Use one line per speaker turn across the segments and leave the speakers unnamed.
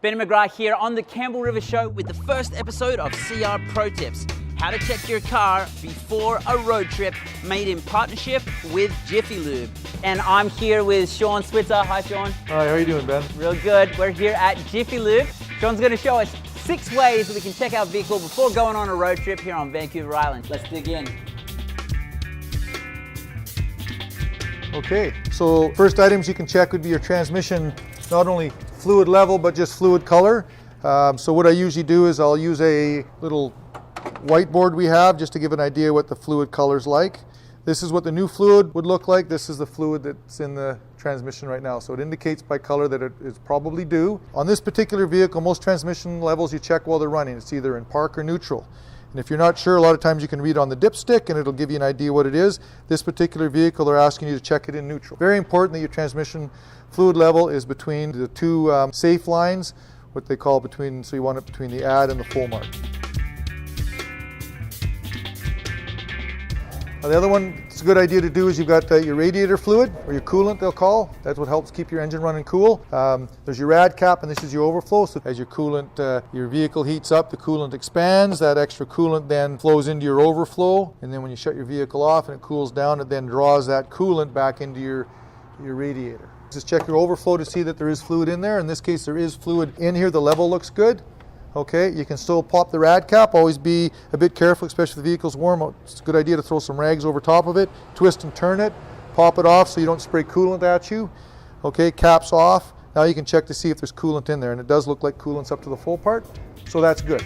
Benny McGrath here on the Campbell River Show with the first episode of CR Pro Tips. How to check your car before a road trip, made in partnership with Jiffy Lube. And I'm here with Shawn Switzer. Hi, Shawn.
Hi, how are you doing, Ben?
Real good. We're here at Jiffy Lube. Shawn's going to show us 6 ways that we can check our vehicle before going on a road trip here on Vancouver Island. Let's dig in.
Okay, so first items you can check would be your transmission, not only fluid level, but just fluid color. So what I usually do is I'll use a little whiteboard we have just to give an idea what the fluid color's like. This is what the new fluid would look like. This is the fluid that's in the transmission right now. So it indicates by color that it is probably due. On this particular vehicle, most transmission levels you check while they're running. It's either in park or neutral. And if you're not sure, a lot of times you can read on the dipstick and it'll give you an idea what it is. This particular vehicle, they're asking you to check it in neutral. Very important that your transmission fluid level is between the two safe lines, what they call between, so you want it between the add and the full mark. Now the other one it's a good idea to do is you've got your radiator fluid, or your coolant they'll call. That's what helps keep your engine running cool. There's your rad cap, and this is your overflow. So as your coolant, your vehicle heats up, the coolant expands. That extra coolant then flows into your overflow. And then when you shut your vehicle off and it cools down, it then draws that coolant back into your radiator. Just check your overflow to see that there is fluid in there. In this case, there is fluid in here. The level looks good. Okay, you can still pop the rad cap. Always be a bit careful, especially if the vehicle's warm. It's a good idea to throw some rags over top of it, twist and turn it, pop it off so you don't spray coolant at you. Okay, cap's off. Now you can check to see if there's coolant in there, and it does look like coolant's up to the full part, so that's good.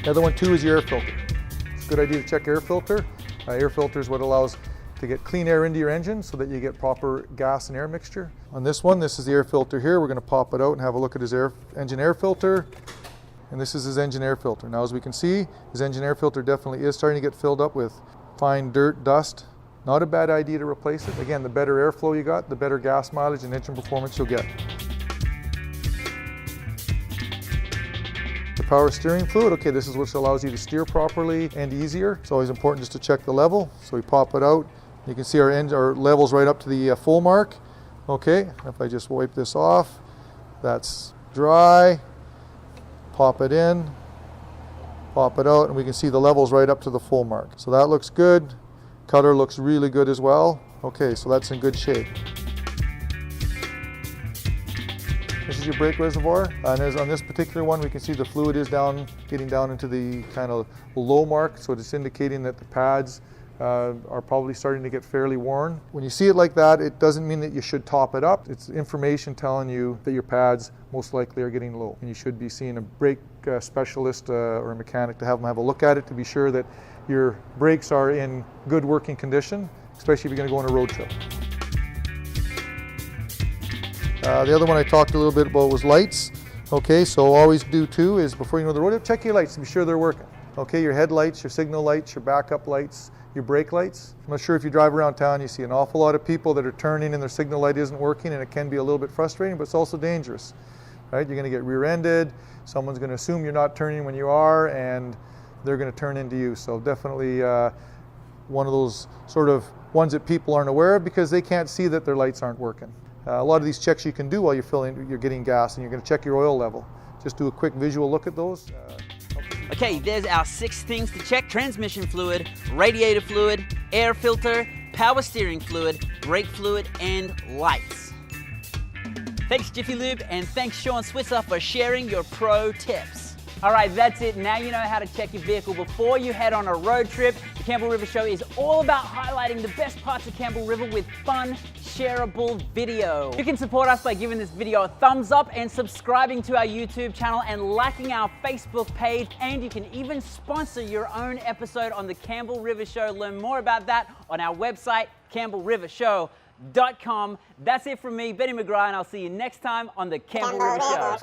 The other one too is your air filter. It's a good idea to check air filter. Air filter is what allows to get clean air into your engine so that you get proper gas and air mixture. On this one, this is the air filter here. We're going to pop it out and have a look at his engine air filter. And this is his engine air filter. Now, as we can see, his engine air filter definitely is starting to get filled up with fine dirt, dust. Not a bad idea to replace it. Again, the better airflow you got, the better gas mileage and engine performance you'll get. The power steering fluid, okay, this is what allows you to steer properly and easier. It's always important just to check the level. So we pop it out. You can see our levels right up to the full mark. Okay, if I just wipe this off, that's dry. Pop it in, pop it out, and we can see the levels right up to the full mark. So that looks good. Color looks really good as well. Okay, so that's in good shape. This is your brake reservoir, and on this particular one we can see the fluid is getting down into the kind of low mark, so it's indicating that the pads are probably starting to get fairly worn. When you see it like that, it doesn't mean that you should top it up. It's information telling you that your pads most likely are getting low, and you should be seeing a brake specialist or a mechanic to have them have a look at it to be sure that your brakes are in good working condition, especially if you're going to go on a road trip. The other one I talked a little bit about was lights. Okay, so always do too is before you go on the road, check your lights to be sure they're working. Okay, your headlights, your signal lights, your backup lights, your brake lights. I'm not sure if you drive around town, you see an awful lot of people that are turning and their signal light isn't working, and it can be a little bit frustrating, but it's also dangerous. Right? You're going to get rear-ended, someone's going to assume you're not turning when you are, and they're going to turn into you. So definitely one of those sort of ones that people aren't aware of because they can't see that their lights aren't working. A lot of these checks you can do while you're getting gas, and you're going to check your oil level. Just do a quick visual look at those.
Okay, there's our 6 things to check: transmission fluid, radiator fluid, air filter, power steering fluid, brake fluid, and lights. Thanks Jiffy Lube, and thanks Shawn Switzer for sharing your pro tips. All right, that's it. Now you know how to check your vehicle before you head on a road trip. The Campbell River Show is all about highlighting the best parts of Campbell River with fun, shareable video. You can support us by giving this video a thumbs up and subscribing to our YouTube channel and liking our Facebook page. And you can even sponsor your own episode on the Campbell River Show. Learn more about that on our website, campbellrivershow.com. That's it from me, Benny McGrath, and I'll see you next time on the Campbell River Show.